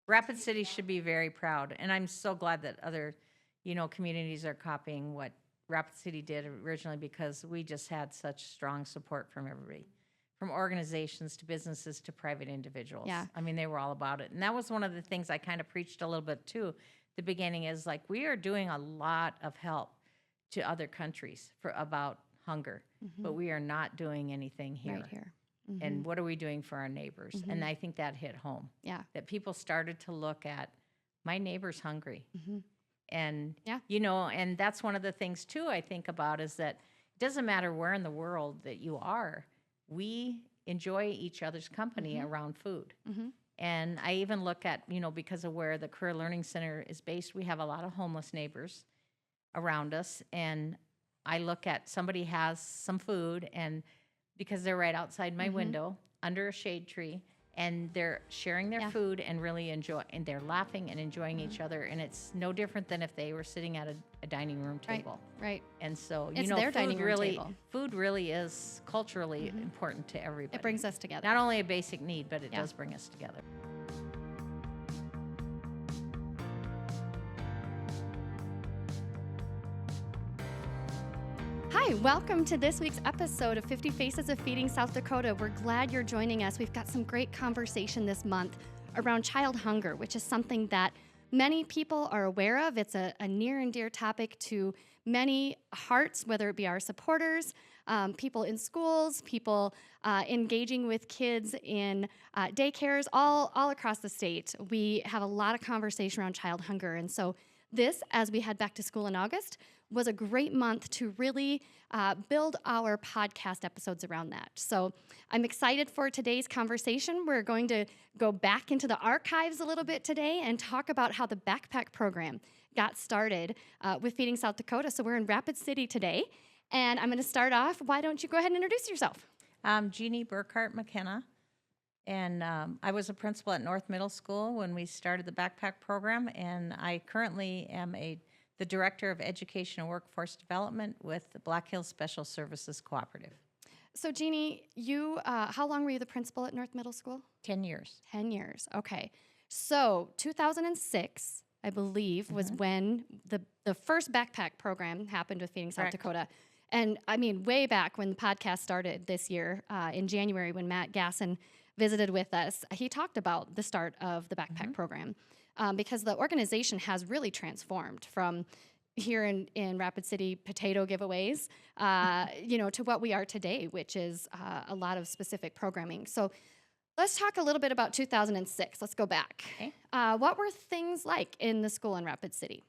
Rapid City should be very proud, and I'm so glad that other, communities are copying what Rapid City did originally because we just had such strong support from everybody, from organizations to businesses to private individuals. Yeah. I mean, they were all about it. And that was one of the things I kind of preached a little bit too. The beginning is like, we are doing a lot of help to other countries about hunger, but we are not doing anything here. Right here. And what are we doing for our neighbors? And I think that hit home. Yeah. That people started to look at, my neighbor's hungry. And, Yeah. And that's one of the things too I think about is that it doesn't matter where in the world that you are, we enjoy each other's company around food. And I even look at, because of where the Career Learning Center is based, we have a lot of homeless neighbors around us. And I look at somebody has some food, and because they're right outside my window under a shade tree, and they're sharing their food and really and they're laughing and enjoying each other. And it's no different than if they were sitting at a dining room table. Right. And so, It's their dining room table. Food really is culturally important to everybody. It brings us together. Not only a basic need, but it does bring us together. Hi, welcome to this week's episode of 50 Faces of Feeding South Dakota. We're glad you're joining us. We've got some great conversation this month around child hunger, which is something that many people are aware of. It's a near and dear topic to many hearts, whether it be our supporters, people in schools, people engaging with kids in daycares, all across the state. We have a lot of conversation around child hunger. And so this, as we head back to school in August, was a great month to really build our podcast episodes around that. So I'm excited for today's conversation. We're going to go back into the archives a little bit today and talk about how the BackPack program got started with Feeding South Dakota. So we're in Rapid City today, and I'm going to start off. Why don't you go ahead and introduce yourself? Jeanne McKenna, and I was a principal at North Middle School when we started the BackPack program, and I currently am the Director of Education and Workforce Development with the Black Hills Special Services Cooperative. So, Jeanne, you, how long were you the principal at North Middle School? 10 years. 10 years, okay. So, 2006, I believe, was when the first BackPack program happened with Feeding South Dakota. And, I mean, way back when the podcast started this year, in January, when Matt Gasson visited with us, he talked about the start of the BackPack program. Because the organization has really transformed from here in Rapid City potato giveaways, to what we are today, which is a lot of specific programming. So let's talk a little bit about 2006. Let's go back. Okay. What were things like in the school in Rapid City?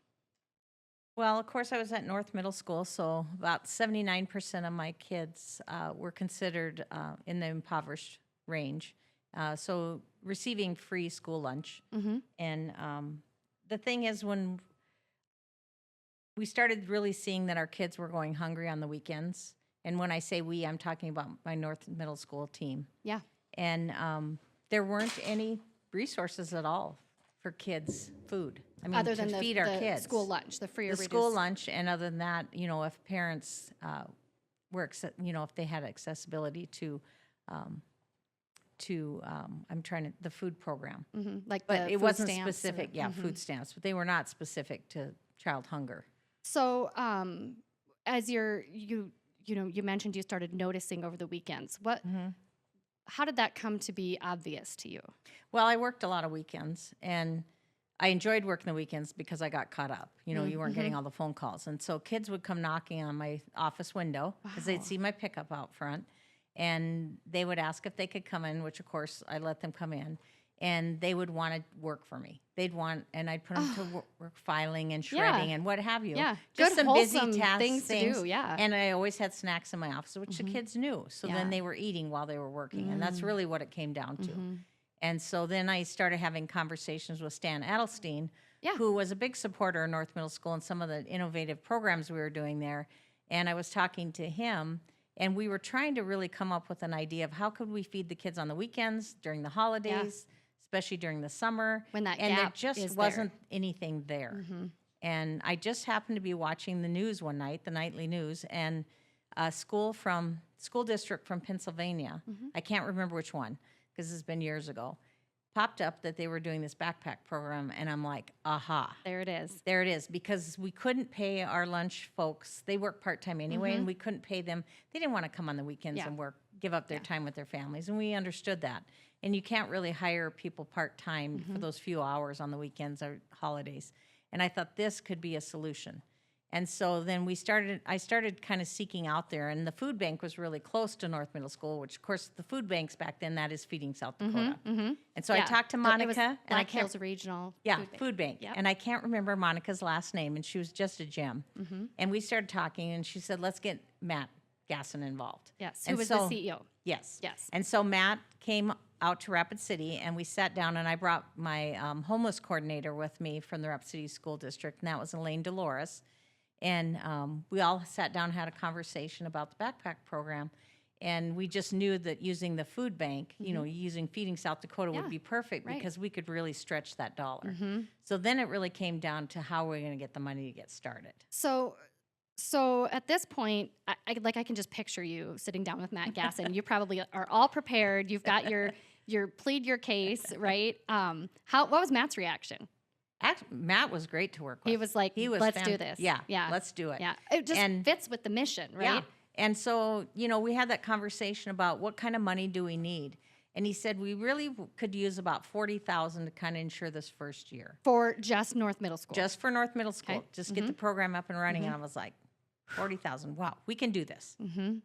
Well, of course, I was at North Middle School, so about 79% of my kids were considered in the impoverished range. So receiving free school lunch. And the thing is, when we started really seeing that our kids were going hungry on the weekends, and when I say we, I'm talking about my North Middle School team. Yeah. And there weren't any resources at all for kids' food. I mean, other to than feed our the kids. school lunch, the free or the school lunch, and other than that, if parents if they had accessibility to the food program. like But the it food wasn't stamps specific, food stamps, but they were not specific to child hunger. So, as you mentioned you started noticing over the weekends. How did that come to be obvious to you? Well, I worked a lot of weekends, and I enjoyed working the weekends because I got caught up. You weren't getting all the phone calls. And so kids would come knocking on my office window because they'd see my pickup out front. And they would ask if they could come in, which, of course, I let them come in. And they would want to work for me. And I'd put them to work filing and shredding and what have you. Yeah, just good, some busy wholesome tasks, things to do, yeah. And I always had snacks in my office, which the kids knew. So then they were eating while they were working. And that's really what it came down to. And so then I started having conversations with Stan Adelstein, who was a big supporter of North Middle School and some of the innovative programs we were doing there. And I was talking to him, and we were trying to really come up with an idea of how could we feed the kids on the weekends, during the holidays, especially during the summer. When that and gap there just wasn't anything there. And I just happened to be watching the news one night, the nightly news, and a school district from Pennsylvania, I can't remember which one, because it's been years ago, popped up that they were doing this BackPack program, and I'm like, aha. There it is. There it is, because we couldn't pay our lunch folks. They work part-time anyway, and we couldn't pay them. They didn't want to come on the weekends and give up their time with their families, and we understood that. And you can't really hire people part-time for those few hours on the weekends or holidays. And I thought this could be a solution. And so then I started kind of seeking out there, and the food bank was really close to North Middle School, which of course the food banks back then, that is Feeding South Dakota. And so I talked to Monica. It was Black Hills Regional Food Bank. Yep. And I can't remember Monica's last name, and she was just a gem. And we started talking, and she said, let's get Matt Gasson involved. Yes, and who was the CEO. Yes. Yes. And so Matt came out to Rapid City, and we sat down, and I brought my homeless coordinator with me from the Rapid City School District, and that was Elaine Dolores. And we all sat down and had a conversation about the BackPack program. And we just knew that using the food bank, using Feeding South Dakota would be perfect because we could really stretch that dollar. So then it really came down to how we're going to get the money to get started. So at this point, I can just picture you sitting down with Matt Gasson. You probably are all prepared. You've got your plead your case, right? What was Matt's reaction? Matt was great to work with. He was like, let's do this. Yeah, let's do it. Yeah, it just fits with the mission, right? Yeah. And so, we had that conversation about what kind of money do we need. And he said we really could use about $40,000 to kind of insure this first year. For just North Middle School? Just for North Middle School. Okay. Just get the program up and running. And I was like, $40,000. Wow, we can do this.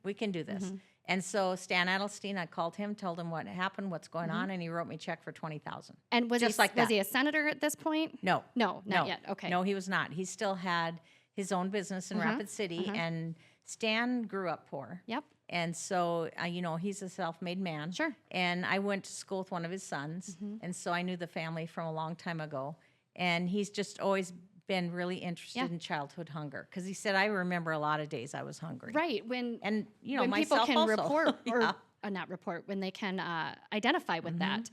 We can do this. And so Stan Adelstein, I called him, told him what happened, what's going on, and he wrote me a check for $20,000. And was he a senator at this point? No. No, not yet. Okay. No, he was not. He still had his own business in Rapid City, and Stan grew up poor. Yep. And so, he's a self-made man. Sure. And I went to school with one of his sons, and so I knew the family from a long time ago. And he's just always been really interested in childhood hunger, because he said, I remember a lot of days I was hungry. Right. When people myself can also. report or not report, when they can identify with that,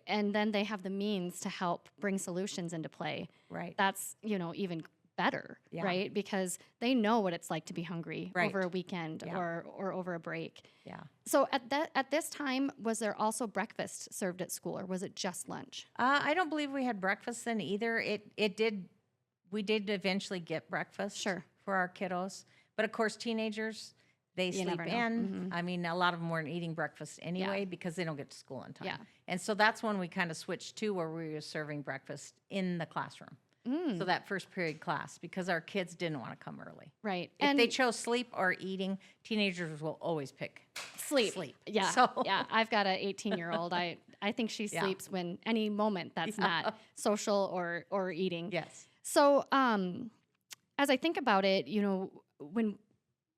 and then they have the means to help bring solutions into play. Right. That's even better, right? Because they know what it's like to be hungry over a weekend or over a break. Yeah. So at this time, was there also breakfast served at school, or was it just lunch? I don't believe we had breakfast then either. We did eventually get breakfast for our kiddos. But of course, teenagers, they sleep in. I mean, a lot of them weren't eating breakfast anyway because they don't get to school on time. Yeah. And so that's when we kind of switched to where we were serving breakfast in the classroom. So that first period class, because our kids didn't want to come early. Right. If they chose sleep or eating, teenagers will always pick sleep. Yeah. So. Yeah. I've got an 18-year-old. I think she sleeps when any moment that's not social or eating. Yes. So as I think about it, when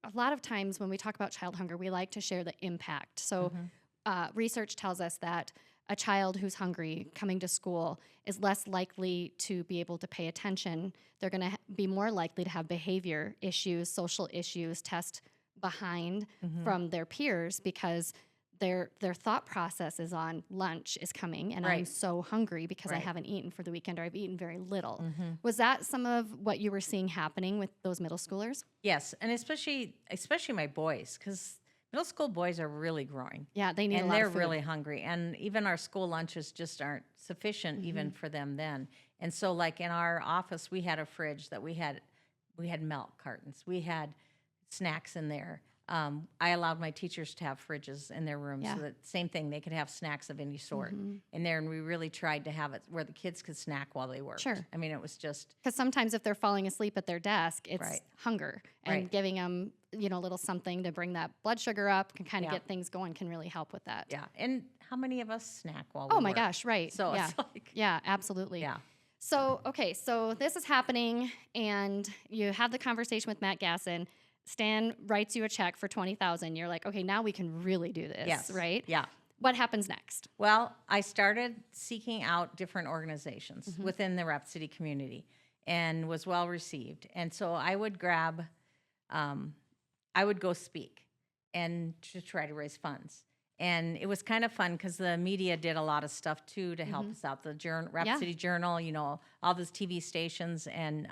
a lot of times when we talk about child hunger, we like to share the impact. So research tells us that a child who's hungry coming to school is less likely to be able to pay attention. They're going to be more likely to have behavior issues, social issues, test behind from their peers, because their thought process is on lunch is coming and I'm so hungry because I haven't eaten for the weekend, or I've eaten very little. Was that some of what you were seeing happening with those middle schoolers? Yes, and especially my boys, because middle school boys are really growing. Yeah, they need a lot of food. And food. they're really hungry. And even our school lunches just aren't sufficient even for them then. And so like in our office, we had a fridge that we had milk cartons. We had snacks in there. I allowed my teachers to have fridges in their rooms so that same thing, they could have snacks of any sort in there. And we really tried to have it where the kids could snack while they worked. Sure. I mean, it was just... Because sometimes if they're falling asleep at their desk, it's hunger. And giving them, a little something to bring that blood sugar up, can kind of get things going, can really help with that. Yeah. And how many of us snack while we Oh my work? gosh, right. So yeah. it's like... Yeah, absolutely. Yeah. So, okay, so this is happening, and you have the conversation with Matt Gasson. Stan writes you a check for $20,000. You're like, okay, now we can really do this, right? Yeah. What happens next? Well, I started seeking out different organizations within the Rapid City community, and was well received. And so I would I would go speak and to try to raise funds. And it was kind of fun because the media did a lot of stuff too to help us out. The Rapid City Journal, all those TV stations, and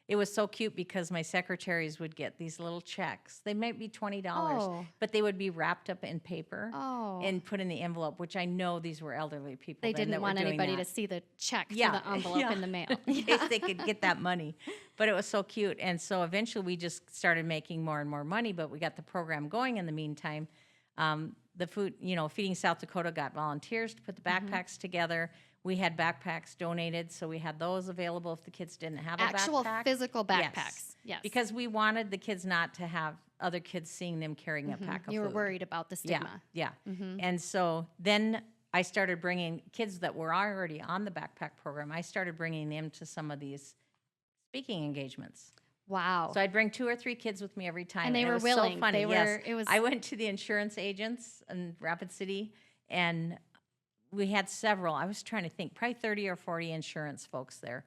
it was so cute because my secretaries would get these little checks. They might be $20, Oh. but they would be wrapped up in paper Oh. and put in the envelope, which I know these were elderly people. They then didn't that were want doing anybody that. to see the check Yeah, through the envelope yeah. in the mail. in case they could get that money. But it was so cute. And so eventually we just started making more and more money, but we got the program going in the meantime. The food, Feeding South Dakota got volunteers to put the backpacks together. We had backpacks donated, so we had those available if the kids didn't have a Actual backpack. physical backpacks. Yes. Because we wanted the kids not to have other kids seeing them carrying a pack of You were food. worried about the stigma. Yeah. And so then I started bringing kids that were already on the backpack program. I started bringing them to some of these speaking engagements. Wow. So I'd bring 2 or 3 kids with me every time. And they it were was willing. So funny. They were- yes. it was- I went to the insurance agents in Rapid City, and we had several. I was trying to think, probably 30 or 40 insurance folks there.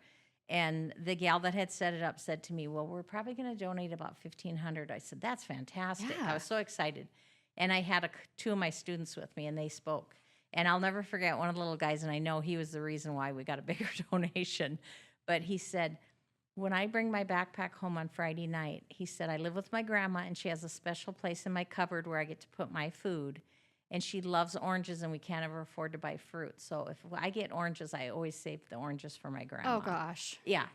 And the gal that had set it up said to me, well, we're probably going to donate about $1,500. I said, that's fantastic. Yeah. I was so excited. And I had 2 of my students with me, and they spoke. And I'll never forget one of the little guys, and I know he was the reason why we got a bigger donation. But he said, when I bring my backpack home on Friday night, he said, I live with my grandma, and she has a special place in my cupboard where I get to put my food. And she loves oranges, and we can't ever afford to buy fruit. So if I get oranges, I always save the oranges for my grandma. Oh, gosh. Yeah.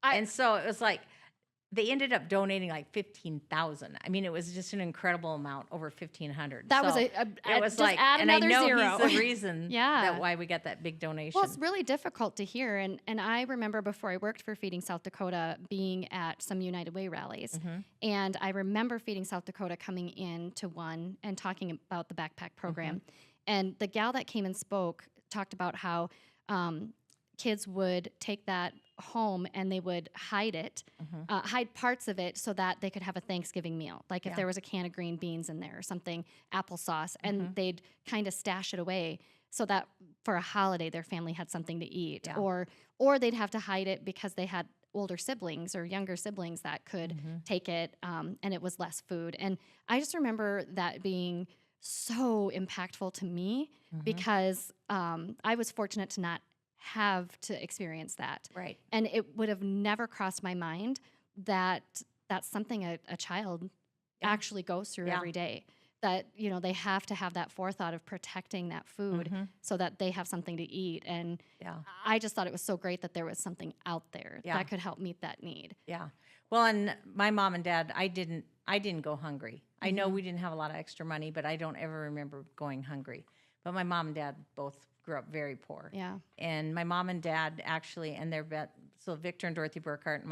And so it was like, they ended up donating like $15,000. I mean, it was just an incredible amount, over $1,500. That was So it was just like, add and I another know zero. he's the reason Yeah. that why we got that big donation. Well, it's really difficult to hear. And I remember before I worked for Feeding South Dakota being at some United Way rallies. And I remember Feeding South Dakota coming in to one and talking about the backpack program. And the gal that came and spoke talked about how kids would take that home and they would hide it, hide parts of it so that they could have a Thanksgiving meal. Like if there was a can of green beans in there or something, applesauce, and they'd kind of stash it away so that for a holiday their family had something to eat. Or they'd have to hide it because they had older siblings or younger siblings that could take it, and it was less food. And I just remember that being so impactful to me because I was fortunate to not have to experience that. Right. And it would have never crossed my mind that that's something a child actually goes through every day. That, they have to have that forethought of protecting that food so that they have something to eat. And I just thought it was so great that there was something out there that could help meet that need. Yeah. Well, and my mom and dad, I didn't go hungry. I know we didn't have a lot of extra money, but I don't ever remember going hungry. But my mom and dad both grew up very poor. Yeah. And my mom and dad actually, and so Victor and Dorothy Burkhart,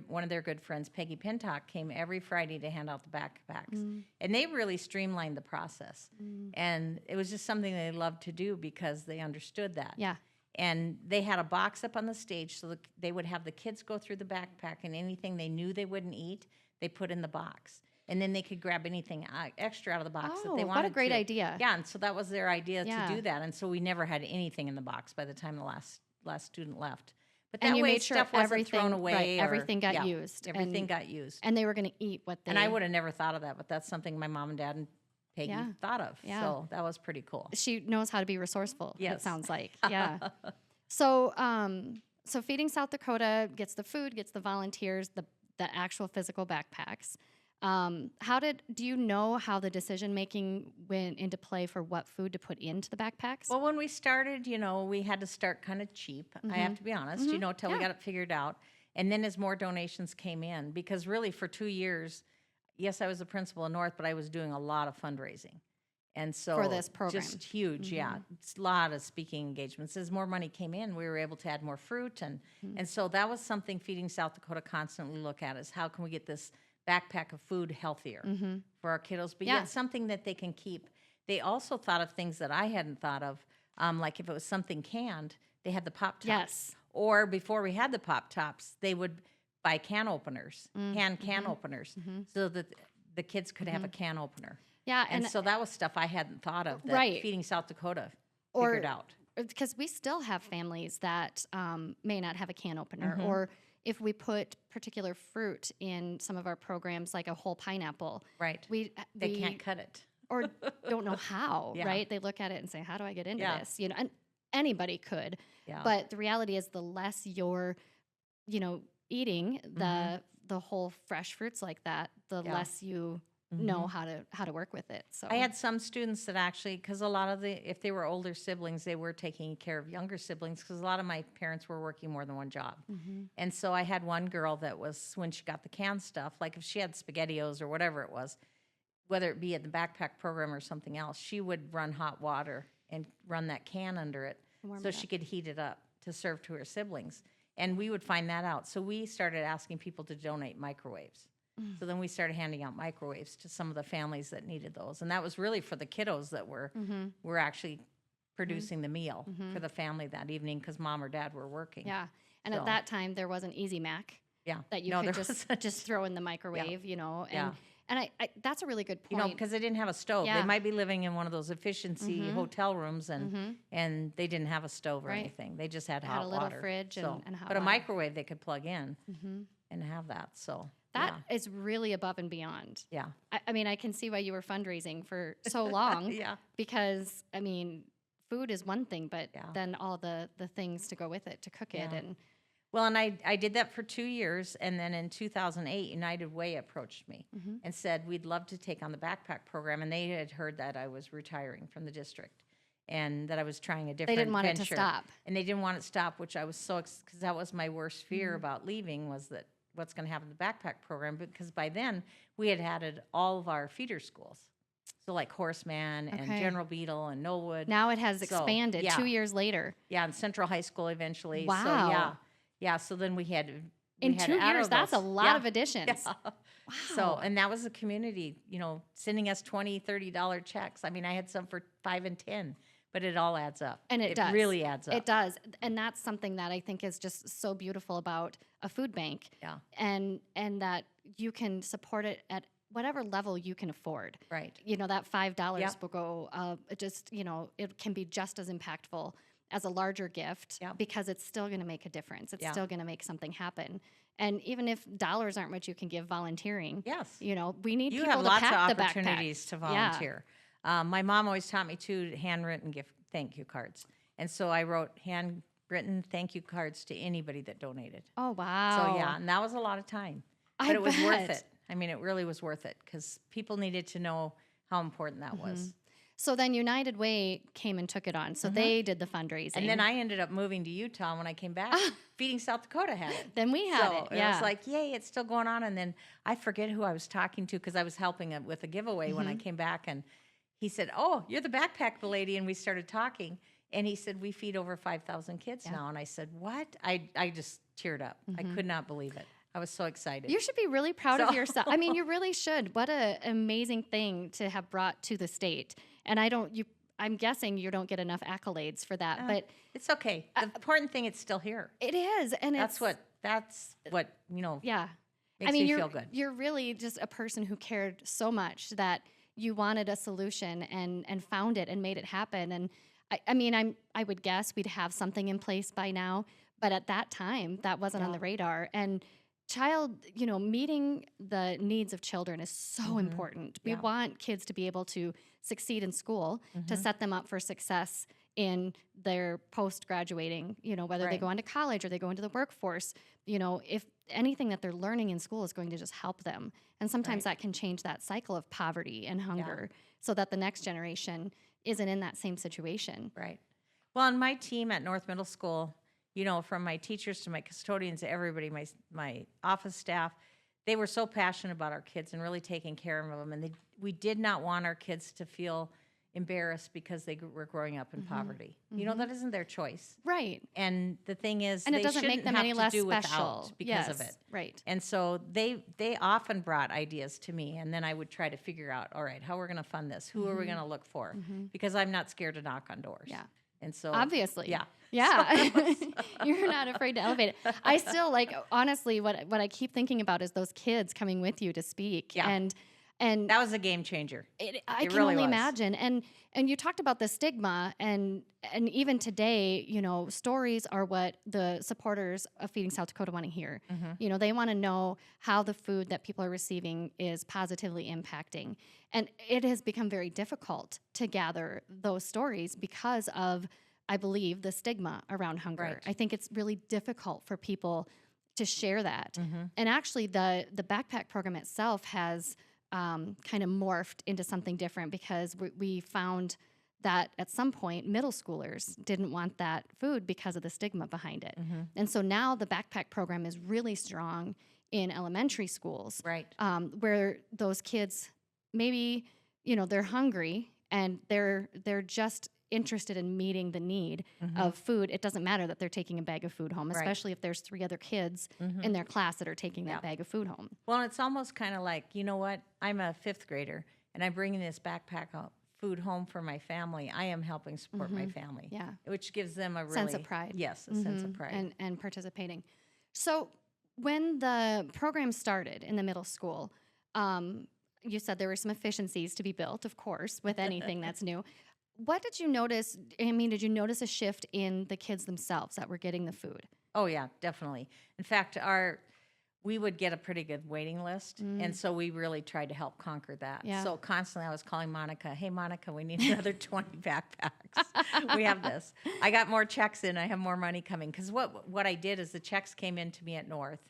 one of their good friends, Peggy Pintock, came every Friday to hand out the backpacks. And they really streamlined the process. And it was just something they loved to do because they understood that. Yeah. And they had a box up on the stage so they would have the kids go through the backpack, and anything they knew they wouldn't eat, they put in the box. And then they could grab anything extra out of the box that they wanted to. What a great idea. Yeah, and so that was their idea to do that. And so we never had anything in the box by the time the last student left. But that And you way made sure stuff wasn't everything thrown away. right, everything got used. Everything got used. And they were going to eat what they... And I would have never thought of that, but that's something my mom and dad and Peggy thought of. Yeah. So that was pretty cool. She knows how to be resourceful, it Yes. sounds like. Yeah. So Feeding South Dakota gets the food, gets the volunteers, the actual physical backpacks. Do you know how the decision making went into play for what food to put into the backpacks? Well, when we started, we had to start kind of cheap. I have to be honest, till we got it figured out. And then as more donations came in, because really for 2 years, yes, I was a principal in North, but I was doing a lot of fundraising. And so For this program. just huge, yeah. It's a lot of speaking engagements. As more money came in, we were able to add more fruit. And so that was something Feeding South Dakota constantly look at is how can we get this backpack of food healthier for our kiddos, but yet something that they can keep. They also thought of things that I hadn't thought of, like if it was something canned, they had the Pop Tops. Yes. Or before we had the Pop Tops, they would buy can openers, can openers, so that the kids could have a can opener. Yeah, And so that was stuff I hadn't thought of that Right. Feeding South Dakota Or- figured out. because we still have families that may not have a can opener, or if we put particular fruit in some of our programs, like a whole pineapple, Right. They can't cut it. or don't know how, Yeah. right? They look at it and say, "How do I get into Yeah. this?" And anybody could, Yeah. but the reality is, the less you're, eating the whole fresh fruits like that, the Yeah. less you know how to work with it. So I had some students that actually, because a lot of if they were older siblings, they were taking care of younger siblings, because a lot of my parents were working more than one job. And so I had one girl that was, when she got the canned stuff, like if she had SpaghettiOs or whatever it was, whether it be at the BackPack program or something else, she would run hot water and run that can under it so she could heat it up to serve to her siblings. And we would find that out. So we started asking people to donate microwaves. So then we started handing out microwaves to some of the families that needed those. And that was really for the kiddos that were actually producing the meal for the family that evening, because mom or dad were working. Yeah. And at that time, there was an Easy Mac that you could just throw in the microwave, you know. And I that's a really good point. You know, because they didn't have a stove. They might be living in one of those efficiency hotel rooms, and they didn't have a stove or anything. They just had hot water. Had a little fridge and hot water. But a microwave they could plug in and have that. So that is really above and beyond. Yeah. I mean, I can see why you were fundraising for so long. Because, I mean, food is one thing, but then all the things to go with it, to cook it. Well, and I did that for 2 years, and then in 2008, United Way approached me and said, we'd love to take on the BackPack program, and they had heard that I was retiring from the district and that I was trying a different venture. They didn't want it to stop. And they didn't want it to stop, which I was because that was my worst fear about leaving, was that what's going to happen to the BackPack program, because by then we had added all of our feeder schools. So like Horseman and General Beetle and Knollwood. Now it has expanded 2 years later. Yeah, and Central High School eventually. Wow. So yeah, so then we had in 2 years, that's a lot of additions. Yeah. Wow. So, and that was the community, you know, sending us $20, $30 checks. I mean, I had some for $5 and $10, but it all adds up. And it does. It really adds up. It does. And that's something that I think is just so beautiful about a food bank. Yeah. And that you can support it at whatever level you can afford. Right. You know, that $5 will go, just, you know, it can be just as impactful as a larger gift because it's still going to make a difference. It's still going to make something happen. And even if dollars aren't what you can give volunteering, you know, we need people to pack the backpack. You have lots of opportunities to volunteer. My mom always taught me handwritten gift thank you cards. And so I wrote handwritten thank you cards to anybody that donated. Oh, wow. So yeah, and that was a lot of time. But it was worth it. I mean, it really was worth it, because people needed to know how important that was. So then United Way came and took it on. So they did the fundraising. And then I ended up moving to Utah. When I came back, Feeding South Dakota had it. Then we had it. Yeah. It was like, yay, it's still going on. And then I forget who I was talking to, because I was helping with a giveaway when I came back. And he said, oh, you're the backpack lady. And we started talking. And he said, we feed over 5,000 kids now. And I said, what? I just teared up. I could not believe it. I was so excited. You should be really proud of yourself. I mean, you really should. What an amazing thing to have brought to the state. And I'm guessing you don't get enough accolades for that, but it's okay. The important thing, it's still here. It is, and that's what you know. Yeah, makes me feel good. You're really just a person who cared so much that you wanted a solution and found it and made it happen. And I mean, I would guess we'd have something in place by now, but at that time that wasn't on the radar. And meeting the needs of children is so important. We want kids to be able to succeed in school, to set them up for success in their post-graduating, you know, whether they go on to college or they go into the workforce, you know, if anything that they're learning in school is going to just help them. And sometimes that can change that cycle of poverty and hunger so that the next generation isn't in that same situation. Right. Well, on my team at North Middle School, you know, from my teachers to my custodians to everybody, my office staff, they were so passionate about our kids and really taking care of them. And we did not want our kids to feel embarrassed because they were growing up in poverty. You know, that isn't their choice. Right. And the thing is, and it they doesn't shouldn't make them have any to less do special without because of it. Right. And so they often brought ideas to me, and then I would try to figure out, all right, how we're going to fund this? Who are we going to look for? Because I'm not scared to knock on doors. Yeah. And so obviously. Yeah. You're not afraid to elevate it. I still honestly, what I keep thinking about is those kids coming with you to speak. Yeah. And that was a game changer. I can only imagine. And you talked about the stigma, and even today, you know, stories are what the supporters of Feeding South Dakota want to hear. You know, they want to know how the food that people are receiving is positively impacting. And it has become very difficult to gather those stories because of, I believe, the stigma around hunger. Right. I think it's really difficult for people to share that. And actually, the backpack program itself has kind of morphed into something different because we found that at some point middle schoolers didn't want that food because of the stigma behind it. And so now the backpack program is really strong in elementary schools, Right. where those kids maybe, they're hungry and they're just interested in meeting the need of food. It doesn't matter that they're taking a bag of food home, especially if there's 3 other kids in their class that are taking that bag of food home. Well, it's almost kind of like, you know what? I'm a 5th grader and I'm bringing this backpack food home for my family. I am helping support my family. Yeah. Which gives them a really sense of pride. Yes, a sense of pride. And participating. So when the program started in the middle school, you said there were some efficiencies to be built, of course, with anything that's new. What did you notice? I mean, did you notice a shift in the kids themselves that were getting the food? Oh, yeah, definitely. In fact, we would get a pretty good waiting list, and so we really tried to help conquer that. Yeah. So constantly I was calling Monica, hey, Monica, we need another 20 backpacks. We have this. I got more checks in. I have more money coming. Because what I did is the checks came in to me at North,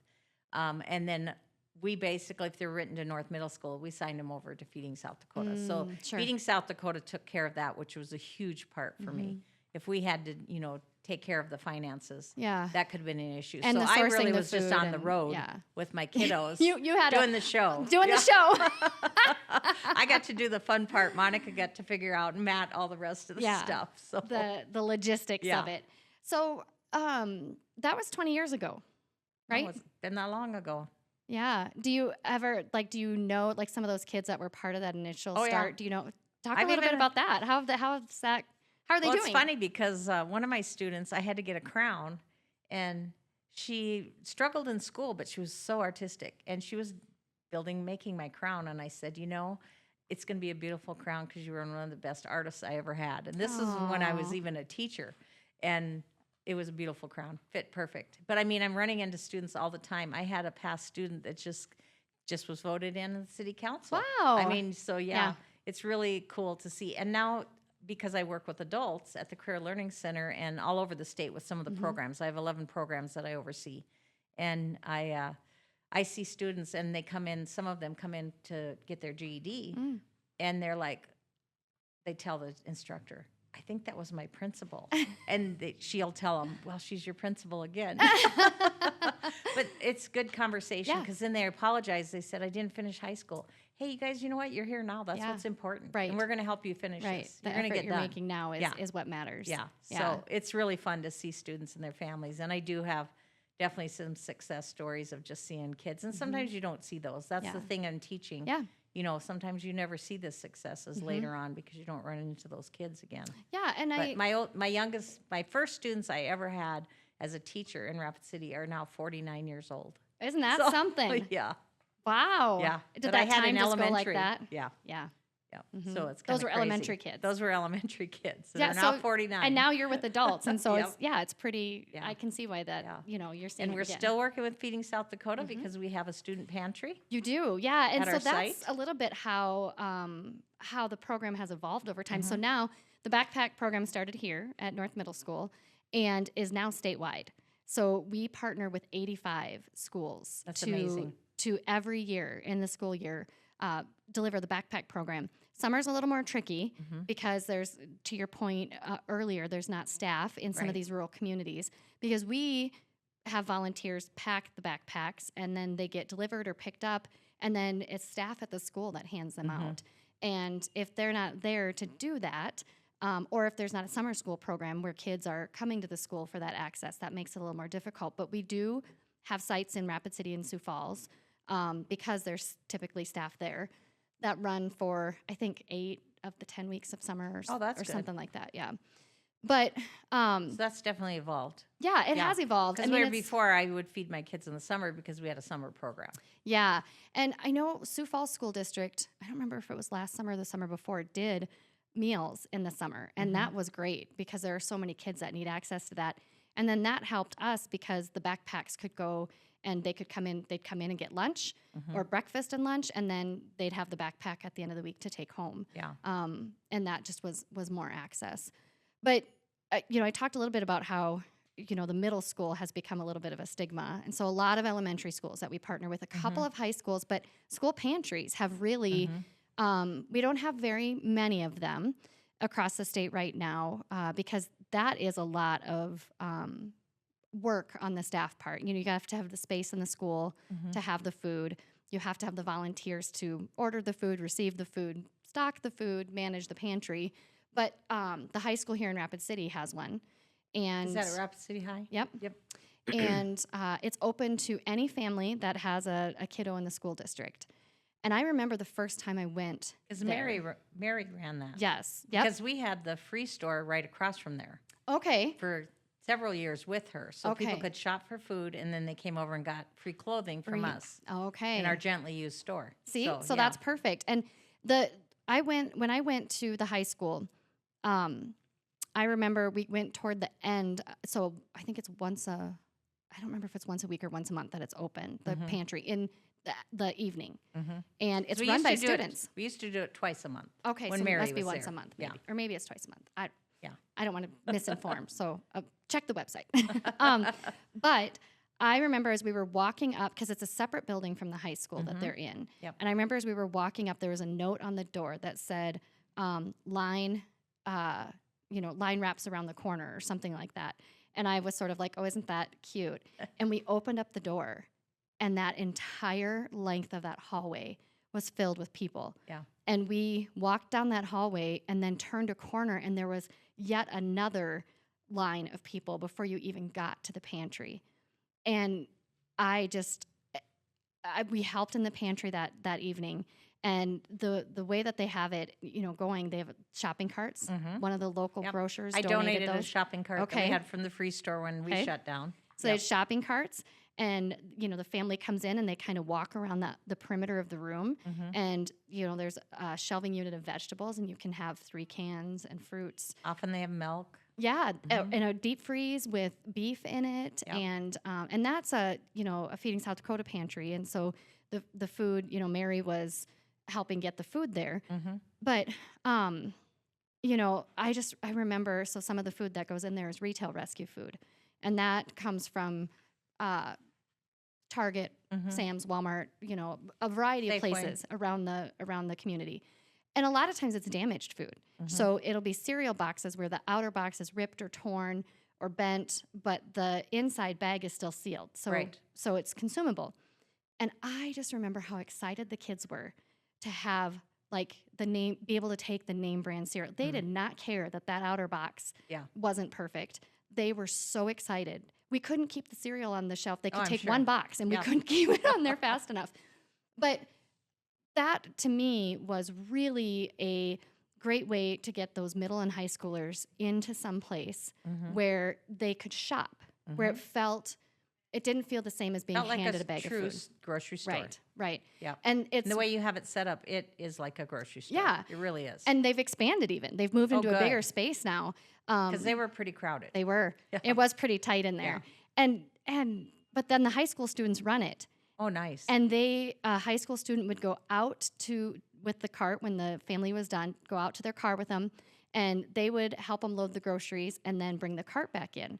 and then we basically, if they were written to North Middle School, we signed them over to Feeding South Dakota. So sure. Feeding South Dakota took care of that, which was a huge part for me. If we had to, take care of the finances, that could have been an issue. And so the I sourcing really the was just food on the road with my kiddos you had doing the show. Doing the show. I got to do the fun part. Monica got to figure out, and Matt, all the rest of the stuff. So the logistics of it. So that was 20 years ago, right? It's been that long ago. Yeah. Do you ever, do you know, some of those kids that were part of that initial start? Yeah. Do you know? Talk a little bit about that. How are they doing? It's funny because one of my students, I had to get a crown, and she struggled in school, but she was so artistic, and she was making my crown, and I said, it's going to be a beautiful crown because you were one of the best artists I ever had. And this is when I was even a teacher, and it was a beautiful crown, fit perfect. But I mean, I'm running into students all the time. I had a past student that just was voted in the city council. Wow. I mean, so it's really cool to see. And now, because I work with adults at the Career Learning Center and all over the state with some of the programs, I have 11 programs that I oversee. And I see students, and they come in, some of them come in to get their GED, and they're like, they tell the instructor, I think that was my principal. And she'll tell them, well, she's your principal again. But it's good conversation, because then they apologize. They said, I didn't finish high school. Hey, you guys, you know what? You're here now. That's what's important. Right. And we're going to help you finish this. The You're going to get you're done. making now is what matters. Yeah. So it's really fun to see students and their families. And I do have definitely some success stories of just seeing kids. And sometimes you don't see those. That's the thing in teaching. Yeah. Sometimes you never see the successes later on because you don't run into those kids again. Yeah, and But my first students I ever had as a teacher in Rapid City are now 49 years old. Isn't that something? Yeah. Wow. Yeah. Did But I that had time an just go elementary. like that? Yeah. Yeah. Yeah. So it's Those were crazy. elementary kids. Those were elementary kids. Yeah, They're now 49. And now you're with adults, and so Yep. it's pretty. Yeah. I can see why that. You're seeing. And it we're again. still working with Feeding South Dakota because we have a student pantry. You do, yeah, and at so our that's site. a little bit how the program has evolved over time. So now the backpack program started here at North Middle School, and is now statewide. So we partner with 85 schools That's amazing. to every year in the school year deliver the backpack program. Summer's a little more tricky because there's, to your point earlier, there's not staff in some of these rural communities, because we have volunteers pack the backpacks, and then they get delivered or picked up, and then it's staff at the school that hands them out. And if they're not there to do that, or if there's not a summer school program where kids are coming to the school for that access, that makes it a little more difficult. But we do have sites in Rapid City and Sioux Falls, because there's typically staff there, that run for, I think, 8 of the 10 weeks of summer or good. something like that, But So that's definitely evolved. yeah, it has evolved. Because before I would feed my kids in the summer because we had a summer program. Yeah, and I know Sioux Falls School District, I don't remember if it was last summer or the summer before, did meals in the summer, and that was great because there are so many kids that need access to that. And then that helped us because the backpacks could go and they'd come in and get lunch or breakfast and lunch, and then they'd have the backpack at the end of the week to take home. Yeah. And that just was more access. But I talked a little bit about how the middle school has become a little bit of a stigma. And so a lot of elementary schools that we partner with, a couple of high schools, but school pantries have really, we don't have very many of them across the state right now because that is a lot of work on the staff part. You have to have the space in the school to have the food. You have to have the volunteers to order the food, receive the food, stock the food, manage the pantry. But the high school here in Rapid City has one. And is that at Rapid City High? Yep. And it's open to any family that has a kiddo in the school district. And I remember the first time I went. Because Mary ran that. Yes. Yep. Because we had the free store right across from there. Okay. For several years with her. So people could shop for food, and then they came over and got free clothing from us. Okay. In our gently used store. See? So that's perfect. And when I went to the high school, I remember we went toward the end. So I think it's I don't remember if it's once a week or once a month that it's open, the pantry, in the evening. And it's run by students. We used to do it twice a month. Okay, when so Mary it must be was once there. a month, maybe. Or maybe it's twice a month. I don't want to misinform, so check the website. But I remember as we were walking up, because it's a separate building from the high school that they're in. Yep. And I remember as we were walking up, there was a note on the door that said, line wraps around the corner or something like that. And I was sort of like, oh, isn't that cute? And we opened up the door, and that entire length of that hallway was filled with people. Yeah. And we walked down that hallway and then turned a corner, and there was yet another line of people before you even got to the pantry. And we helped in the pantry that evening. And the way that they have it, going, they have shopping carts. One of the local grocers donated those. A shopping cart that we had from the free store when we shut down. So they had shopping carts, and the family comes in and they kind of walk around the perimeter of the room, and there's a shelving unit of vegetables, and you can have 3 cans and fruits. Often they have milk. Yeah, and a deep freeze with beef in it, and that's a Feeding South Dakota pantry, and so the food, Mary was helping get the food there, but I remember, so some of the food that goes in there is retail rescue food, and that comes from Target, Sam's, Walmart, a variety of places around the community. And a lot of times it's damaged food. So it'll be cereal boxes where the outer box is ripped or torn or bent, but the inside bag is still sealed. So it's consumable. And I just remember how excited the kids were to have be able to take the name brand cereal. They did not care that outer box wasn't perfect. They were so excited. We couldn't keep the cereal on the shelf. They could take one box, and we couldn't keep it on there fast enough. But that, to me, was really a great way to get those middle and high schoolers into some place where they could shop, where it didn't feel the same as being handed a bag of food. Grocery store. Right. Yeah. And the way you have it set up, it is like a grocery store. Yeah. It really is. And they've expanded even. They've moved into a bigger space now. Because they were pretty crowded. They were. Yeah. It was pretty tight in there. Yeah. But then the high school students run it. Oh, nice. And a high school student would go out with the cart when the family was done, go out to their car with them, and they would help them load the groceries and then bring the cart back in.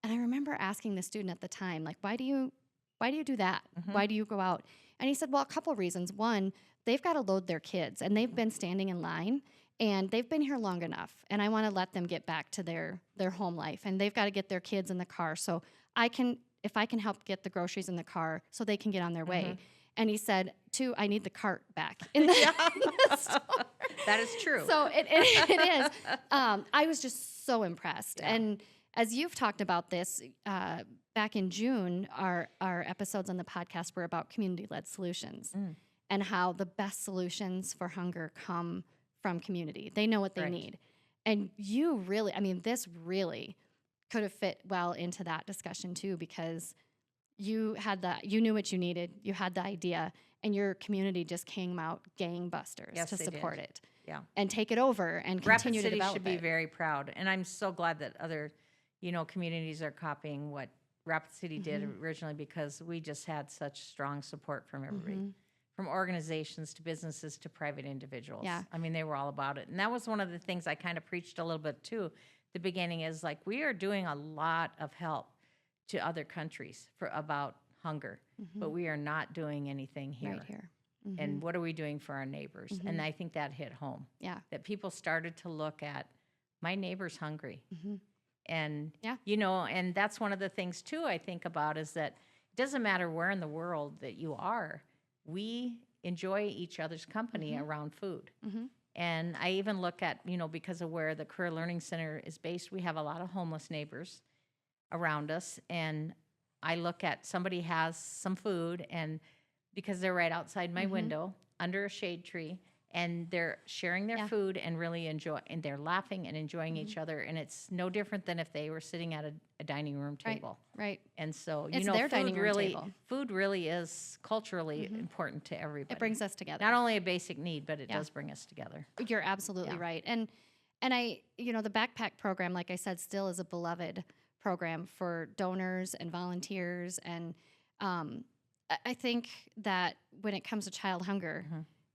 And I remember asking the student at the time, like, why do you do that? Why do you go out? And he said, well, a couple of reasons. One, they've got to load their kids, and they've been standing in line, and they've been here long enough, and I want to let them get back to their home life, and they've got to get their kids in the car. So if I can help get the groceries in the car so they can get on their way. And he said, 2, I need the cart back in the store. That is true. So it is. I was just so impressed. Yeah. And as you've talked about this, back in June, our episodes on the podcast were about community-led solutions and how the best solutions for hunger come from community. They know what they need. And this really could have fit well into that discussion too, because you knew what you needed, you had the idea, and your community just came out gangbusters to support it. Yeah. And take it over and continue to develop it. Rapid City should be very proud. And I'm so glad that other, communities are copying what Rapid City did originally, because we just had such strong support from everybody. From organizations to businesses to private individuals. Yeah. I mean, they were all about it. And that was one of the things I kind of preached a little bit too, the beginning is like we are doing a lot of help to other countries for about hunger, but we are not doing anything here. Right here. And what are we doing for our neighbors? And I think that hit home. Yeah. That people started to look at my neighbor's hungry. And, Yeah. you know, and that's one of the things too I think about is that it doesn't matter where in the world that you are, we enjoy each other's company around food. And I even look at, you know, because of where the Career Learning Center is based, we have a lot of homeless neighbors around us. And I look at somebody has some food, and because they're right outside my window under a shade tree, and they're sharing their food and really enjoy, and they're laughing and enjoying each other. And it's no different than if they were sitting at a dining room table. Right. And so, you It's know, their dining room really, table. food really is culturally important to everybody. It brings us together. Not only a basic need, but it does bring us together. You're absolutely right. And I, you know, the BackPack program, like I said, still is a beloved program for donors and volunteers. And I think that when it comes to child hunger,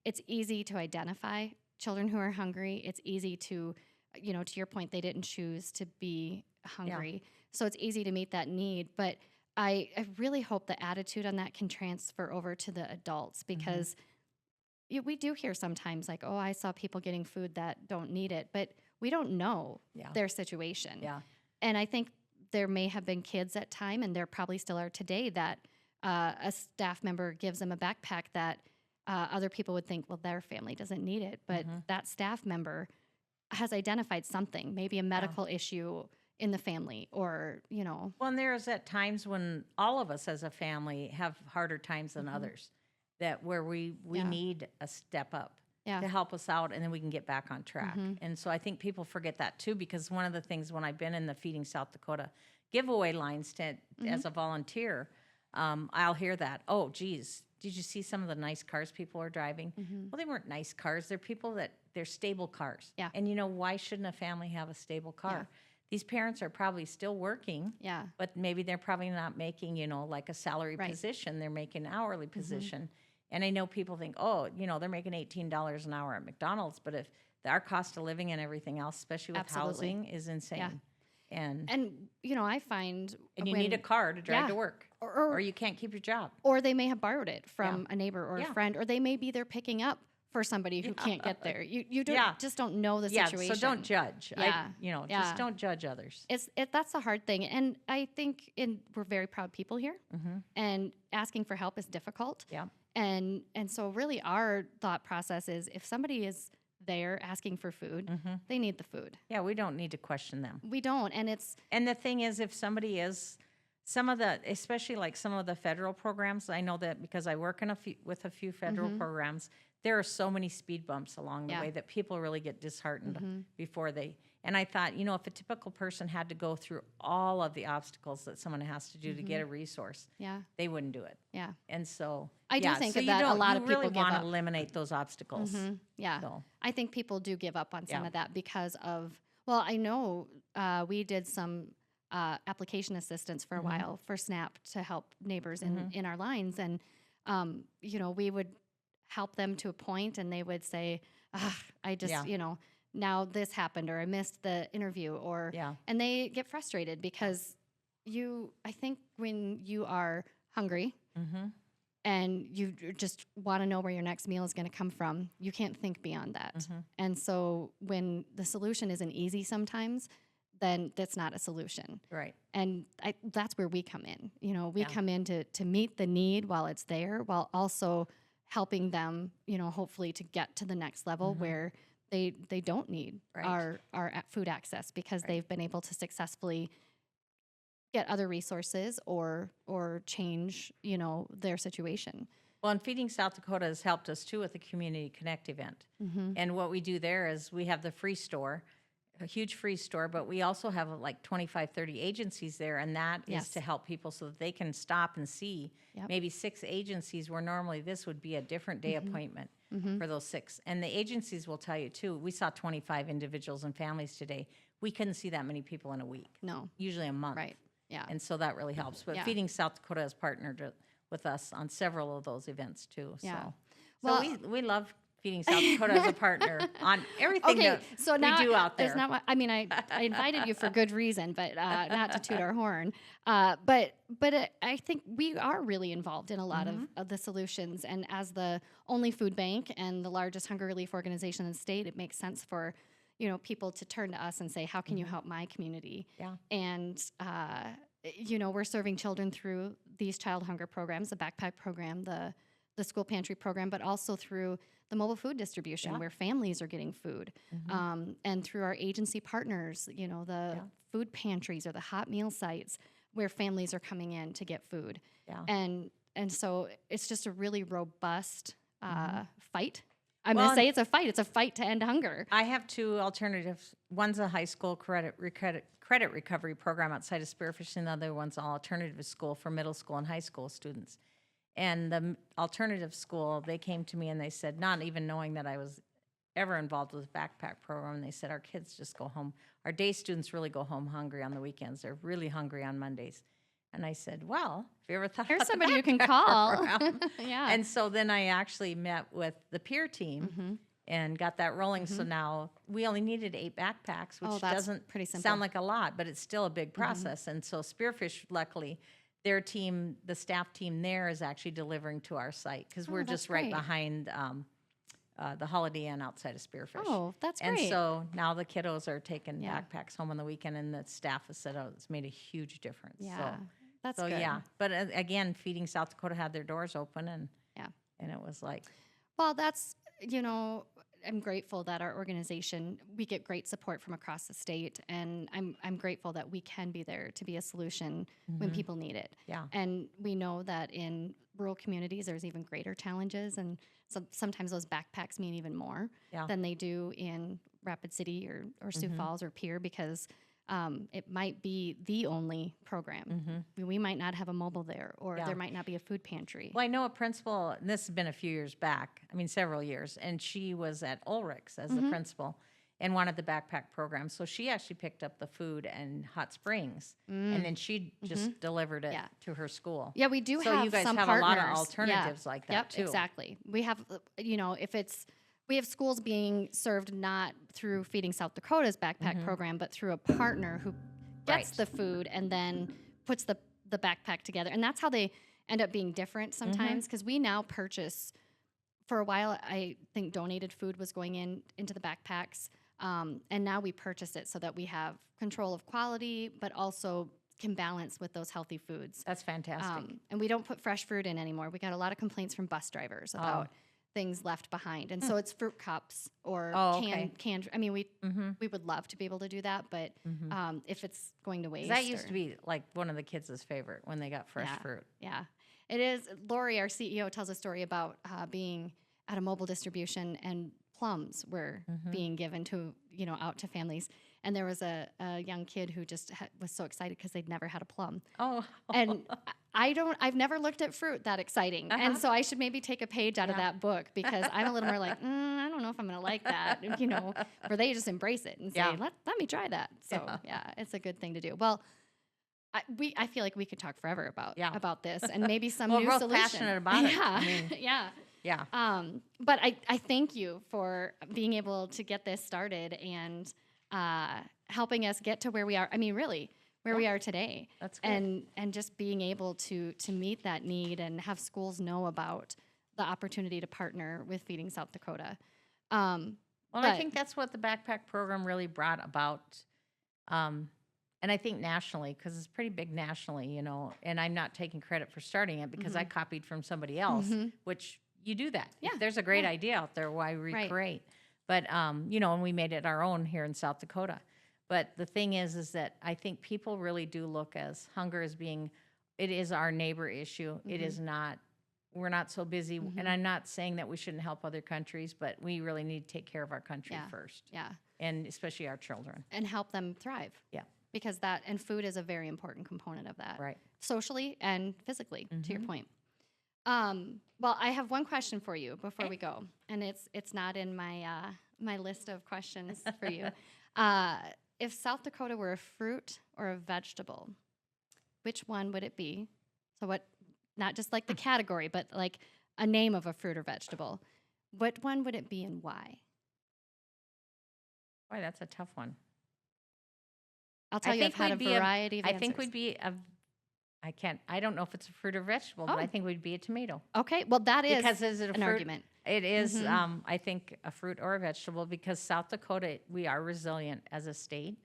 it's easy to identify children who are hungry. It's easy to, you know, to your point, they didn't choose to be hungry. So it's easy to meet that need. But I really hope the attitude on that can transfer over to the adults, because we do hear sometimes like, oh, I saw people getting food that don't need it, but we don't know their situation. And I think there may have been kids at time, and there probably still are today, that a staff member gives them a backpack that other people would think, well, their family doesn't need it. But that staff member has identified something, maybe a medical issue in the family, or, you know. Well, and there's at times when all of us as a family have harder times than others, that where we need a step up to help us out, and then we can get back on track. And so I think people forget that too, because one of the things when I've been in the Feeding South Dakota giveaway lines as a volunteer, I'll hear that, oh, geez, did you see some of the nice cars people are driving? Well, they weren't nice cars. They're people they're stable cars. And, you know, why shouldn't a family have a stable car? These parents are probably still working, but maybe they're probably not making, you know, like a salary position. They're making an hourly position. And I know people think, oh, you know, they're making $18 an hour at McDonald's, but if our cost of living and everything else, especially with housing, is insane. And you know, I find you need a car to drive to work, or you can't keep your job. Or they may have borrowed it from a neighbor or a friend, or they may be there picking up for somebody who can't get there. You don't just don't know the situation. So don't judge. Just don't judge others. That's a hard thing, and I think we're very proud people here, and asking for help is difficult. And so really our thought process is, if somebody is there asking for food, they need the food. Yeah, we don't need to question them. We don't, and the thing is, if somebody is, especially like some of the federal programs, I know that because I work with a few federal programs, there are so many speed bumps along the way that people really get disheartened before they. And I thought, you know, if a typical person had to go through all of the obstacles that someone has to do to get a resource, they wouldn't do it. And so I do think that a lot of people really want to eliminate those obstacles. So. I think people do give up on some of that because of, well, I know we did some application assistance for a while for SNAP to help neighbors in our lines. And, you know, we would help them to a point, and they would say, I just, you know, now this happened, or I missed the interview, or, and they get frustrated because I think when you are hungry and you just want to know where your next meal is going to come from, you can't think beyond that. And so when the solution isn't easy sometimes, then that's not a solution. Right. And that's where we come in. You know, we come in to meet the need while it's there, while also helping them, you know, hopefully to get to the next level where they don't need our food access, because they've been able to successfully get other resources or change, you know, their situation. Well, and Feeding South Dakota has helped us too with the Community Connect event. And what we do there is we have the free store, a huge free store, but we also have like 25, 30 agencies there, and that is to help people so that they can stop and see maybe 6 agencies where normally this would be a different day appointment for those 6. And the agencies will tell you too, we saw 25 individuals and families today. We couldn't see that many people in a week. No. Usually a month. Right. Yeah. And so that really helps. But Feeding South Dakota has partnered with us on several of those events too. Yeah. So, Well, we love Feeding South Dakota as a partner on everything that so we now do out there. there's not. I mean, I invited you for good reason, but not to toot our horn. But I think we are really involved in a lot of the solutions. And as the only food bank and the largest hunger relief organization in the state, it makes sense for people to turn to us and say, how can you help my community? Yeah. And we're serving children through these child hunger programs, the BackPack program, the school pantry program, but also through the mobile food distribution where families are getting food, and through our agency partners, the food pantries or the hot meal sites where families are coming in to get food. Yeah. And so it's just a really robust fight. I'm going to say it's a fight. It's a fight to end hunger. I have two alternatives. One's a high school credit recovery program outside of Spearfish, and the other one's an alternative school for middle school and high school students. And the alternative school, they came to me and they said, not even knowing that I was ever involved with the BackPack program, they said, our kids just go home. Our day students really go home hungry on the weekends. They're really hungry on Mondays. And I said, well, have you ever thought Here's about somebody the you can BackPack call. program? Yeah. And so then I actually met with the peer team and got that rolling. So now we only needed 8 backpacks, which that's doesn't pretty simple. sound like a lot, but it's still a big process. And so Spearfish, luckily, their team, the staff team there is actually delivering to our site because we're that's just right great. behind the Holiday Inn outside of Spearfish. Oh, that's And great. so now the kiddos are taking Yeah. backpacks home on the weekend, and the staff has said, oh, it's made a huge difference. Yeah, that's So good. yeah, but again, Feeding South Dakota had their doors open, and it was like, Well, that's, I'm grateful that our organization, we get great support from across the state, and I'm grateful that we can be there to be a solution when people need it. Yeah. And we know that in rural communities, there's even greater challenges, and sometimes those backpacks mean even more than they do in Rapid City or Sioux Falls or Pierre, because it might be the only program. We might not have a mobile there, or there might not be a food pantry. well, I know a principal, and this has been a few years back, I mean, several years, and she was at Ulrich's as the principal and wanted the backpack program. So she actually picked up the food in Hot Springs, and then she just delivered it to her school. Yeah, we do So have you guys some have partners. a lot of alternatives like that, Yep, too. exactly. We have, we have schools being served not through Feeding South Dakota's backpack program, but through a partner who gets the food and then puts the backpack together. And that's how they end up being different sometimes, because we now purchase, for a while, I think donated food was going into the backpacks. And now we purchase it so that we have control of quality, but also can balance with those healthy foods. That's fantastic. And we don't put fresh fruit in anymore. We got a lot of complaints from bus drivers about things left behind. And so it's fruit cups or canned. I mean, we would love to be able to do that, but if it's going to waste. That used to be like one of the kids' favorite when they got fresh fruit. Yeah, it is. Lori, our CEO, tells a story about being at a mobile distribution, and plums were being given to, out to families. And there was a young kid who just was so excited because they'd never had a plum. Oh. And I've never looked at fruit that exciting. And so I should maybe take a page out of that book, because I'm a little more like, I don't know if I'm going to like that, where they just embrace it and say, let me try that. So it's a good thing to do. Well, I feel like we could talk forever about this, and maybe some new we're solution. both passionate about it. Yeah. I mean, yeah. But I thank you for being able to get this started and helping us get to where we are. I mean, really, where we are today. That's good. And just being able to meet that need and have schools know about the opportunity to partner with Feeding South Dakota. Well, I think that's what the backpack program really brought about. And I think nationally, because it's pretty big nationally, and I'm not taking credit for starting it, because I copied from somebody else, which you do that. Yeah. If there's a great idea out there, why recreate? But, and we made it our own here in South Dakota. But the thing is that I think people really do look as hunger as being, it is our neighbor issue. It is not, we're not so busy. And I'm not saying that we shouldn't help other countries, but we really need to take care of our country first. Yeah. And especially our children. And help them thrive. Yeah. Because and food is a very important component of that. Right. Socially and physically, to your point. Well, I have one question for you before we go, and it's not in my my list of questions for you. If South Dakota were a fruit or a vegetable, which one would it be? So what, not just like the category, but like a name of a fruit or vegetable. what one would it be and why? Boy, that's a tough one. I'll tell you, I've had a variety of I answers. think we'd be I don't know if it's a fruit or vegetable, but I think we'd be a tomato. Okay, well, that is Because is it a an fruit? argument. It is, I think, a fruit or a vegetable because South Dakota, we are resilient as a state.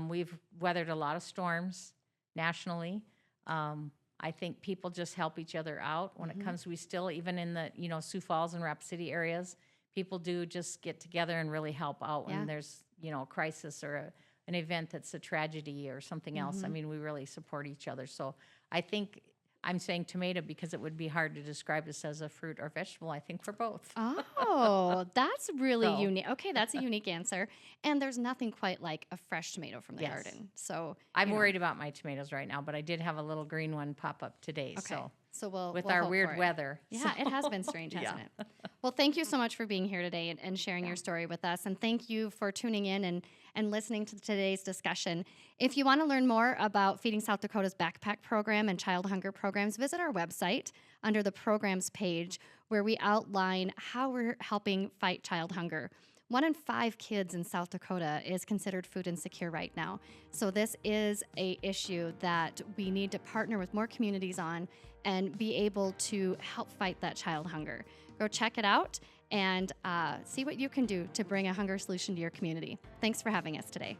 We've weathered a lot of storms nationally. I think people just help each other out when it comes. We still, even in the, Sioux Falls and Rapid City areas, people do just get together and really help out when there's, a crisis or an event that's a tragedy or something else. I mean, we really support each other. So I think I'm saying tomato because it would be hard to describe this as a fruit or vegetable. I think for both. Oh, that's really unique. Okay, that's a unique answer. And there's nothing quite like a fresh tomato from the garden. So I'm worried about my tomatoes right now, but I did have a little green one pop up today. Okay. So we'll with we'll our hope weird for it. weather. Yeah, it has been strange, hasn't it? Well, thank you so much for being here today and sharing your story with us. And thank you for tuning in and listening to today's discussion. If you want to learn more about Feeding South Dakota's BackPack program and child hunger programs, visit our website under the programs page where we outline how we're helping fight child hunger. 1 in 5 kids in South Dakota is considered food insecure right now. So this is an issue that we need to partner with more communities on and be able to help fight that child hunger. Go check it out and see what you can do to bring a hunger solution to your community. Thanks for having us today.